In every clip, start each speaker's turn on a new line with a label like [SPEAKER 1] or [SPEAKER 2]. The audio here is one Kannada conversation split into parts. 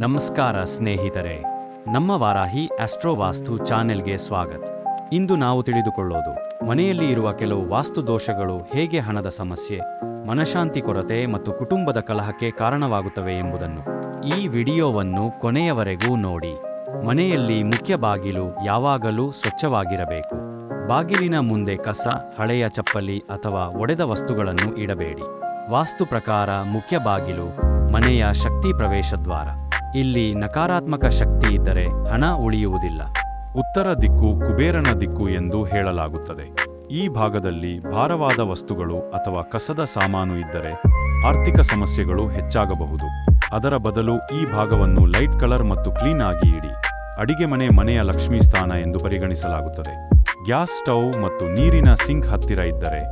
[SPEAKER 1] ನಮಸ್ಕಾರ ಸ್ನೇಹಿತರೆ, ನಮ್ಮ ವಾರಾಹಿ ಆಸ್ಟ್ರೋ ವಾಸ್ತು ಚಾನೆಲ್ಗೆ ಸ್ವಾಗತ. ಇಂದು ನಾವು ತಿಳಿದುಕೊಳ್ಳೋದು ಮನೆಯಲ್ಲಿ ಇರುವ ಕೆಲವು ವಾಸ್ತು ದೋಷಗಳು ಹೇಗೆ ಹಣದ ಸಮಸ್ಯೆ, ಮನಶಾಂತಿ ಕೊರತೆ ಮತ್ತು ಕುಟುಂಬದ ಕಲಹಕ್ಕೆ ಕಾರಣವಾಗುತ್ತವೆ ಎಂಬುದನ್ನು. ಈ ವಿಡಿಯೋವನ್ನು ಕೊನೆಯವರೆಗೂ ನೋಡಿ. ಮನೆಯಲ್ಲಿ ಮುಖ್ಯ ಬಾಗಿಲು ಯಾವಾಗಲೂ ಸ್ವಚ್ಛವಾಗಿರಬೇಕು. ಬಾಗಿಲಿನ ಮುಂದೆ ಕಸ, ಹಳೆಯ ಚಪ್ಪಲಿ ಅಥವಾ ಒಡೆದ ವಸ್ತುಗಳನ್ನು ಇಡಬೇಡಿ. ವಾಸ್ತು ಪ್ರಕಾರ ಮುಖ್ಯ ಬಾಗಿಲು ಮನೆಯ ಶಕ್ತಿ ಪ್ರವೇಶದ್ವಾರ. ಇಲ್ಲಿ ನಕಾರಾತ್ಮಕ ಶಕ್ತಿ ಇದ್ದರೆ ಹಣ ಉಳಿಯುವುದಿಲ್ಲ.
[SPEAKER 2] ಉತ್ತರ ದಿಕ್ಕು ಕುಬೇರನ ದಿಕ್ಕು ಎಂದು ಹೇಳಲಾಗುತ್ತದೆ. ಈ ಭಾಗದಲ್ಲಿ ಭಾರವಾದ ವಸ್ತುಗಳು ಅಥವಾ ಕಸದ ಸಾಮಾನು ಇದ್ದರೆ ಆರ್ಥಿಕ ಸಮಸ್ಯೆಗಳು ಹೆಚ್ಚಾಗಬಹುದು. ಅದರ ಬದಲು ಈ ಭಾಗವನ್ನು ಲೈಟ್ ಕಲರ್ ಮತ್ತು ಕ್ಲೀನ್ ಆಗಿ ಇಡಿ. ಅಡಿಗೆ ಮನೆಯ ಲಕ್ಷ್ಮೀ ಸ್ಥಾನ ಎಂದು ಪರಿಗಣಿಸಲಾಗುತ್ತದೆ. ಗ್ಯಾಸ್ ಸ್ಟವ್ ಮತ್ತು ನೀರಿನ ಸಿಂಕ್ ಹತ್ತಿರ ಇದ್ದರೆ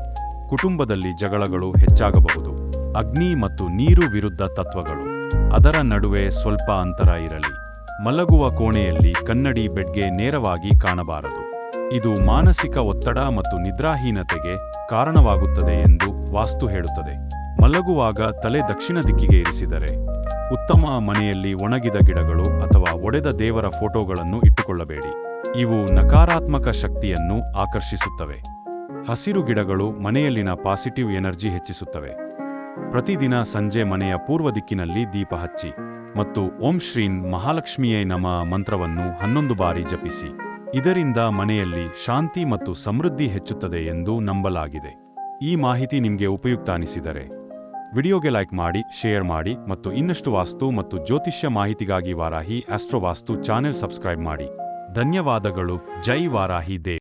[SPEAKER 2] ಕುಟುಂಬದಲ್ಲಿ ಜಗಳಗಳು ಹೆಚ್ಚಾಗಬಹುದು. ಅಗ್ನಿ ಮತ್ತು ನೀರು ವಿರುದ್ಧ ತತ್ವಗಳು, ಅದರ ನಡುವೆ ಸ್ವಲ್ಪ ಅಂತರ ಇರಲಿ. ಮಲಗುವ ಕೋಣೆಯಲ್ಲಿ ಕನ್ನಡಿ ಬೆಡ್ಗೆ ನೇರವಾಗಿ ಕಾಣಬಾರದು. ಇದು ಮಾನಸಿಕ ಒತ್ತಡ ಮತ್ತು ನಿದ್ರಾಹೀನತೆಗೆ ಕಾರಣವಾಗುತ್ತದೆ ಎಂದು ವಾಸ್ತು ಹೇಳುತ್ತದೆ. ಮಲಗುವಾಗ ತಲೆ ದಕ್ಷಿಣ ದಿಕ್ಕಿಗೆ ಇರಿಸಿದರೆ ಉತ್ತಮ. ಮನೆಯಲ್ಲಿ ಒಣಗಿದ ಗಿಡಗಳು ಅಥವಾ ಒಡೆದ ದೇವರ ಫೋಟೋಗಳನ್ನು ಇಟ್ಟುಕೊಳ್ಳಬೇಡಿ. ಇವು ನಕಾರಾತ್ಮಕ ಶಕ್ತಿಯನ್ನು ಆಕರ್ಷಿಸುತ್ತವೆ. ಹಸಿರು ಗಿಡಗಳು ಮನೆಯಲ್ಲಿನ ಪಾಸಿಟಿವ್ ಎನರ್ಜಿ ಹೆಚ್ಚಿಸುತ್ತವೆ. ಪ್ರತಿದಿನ ಸಂಜೆ ಮನೆಯ ಪೂರ್ವ ದಿಕ್ಕಿನಲ್ಲಿ ದೀಪ ಹಚ್ಚಿ ಮತ್ತು ಓಂ ಶ್ರೀಂ ಮಹಾಲಕ್ಷ್ಮಿಯೇ ನಮಃ ಮಂತ್ರವನ್ನು 11 ಬಾರಿ ಜಪಿಸಿ. ಇದರಿಂದ ಮನೆಯಲ್ಲಿ ಶಾಂತಿ ಮತ್ತು ಸಮೃದ್ಧಿ ಹೆಚ್ಚುತ್ತದೆ ಎಂದು ನಂಬಲಾಗಿದೆ. ಈ ಮಾಹಿತಿ ನಿಮಗೆ ಉಪಯುಕ್ತ ಅನಿಸಿದರೆ ವಿಡಿಯೋಗೆ ಲೈಕ್ ಮಾಡಿ, ಶೇರ್ ಮಾಡಿ ಮತ್ತು ಇನ್ನಷ್ಟು ವಾಸ್ತು ಮತ್ತು ಜ್ಯೋತಿಷ್ಯ ಮಾಹಿತಿಗಾಗಿ ವಾರಾಹಿ ಆಸ್ಟ್ರೋ ವಾಸ್ತು ಚಾನೆಲ್ ಸಬ್ಸ್ಕ್ರೈಬ್ ಮಾಡಿ. ಧನ್ಯವಾದಗಳು. ಜೈ ವಾರಾಹಿ ದೇವಿ.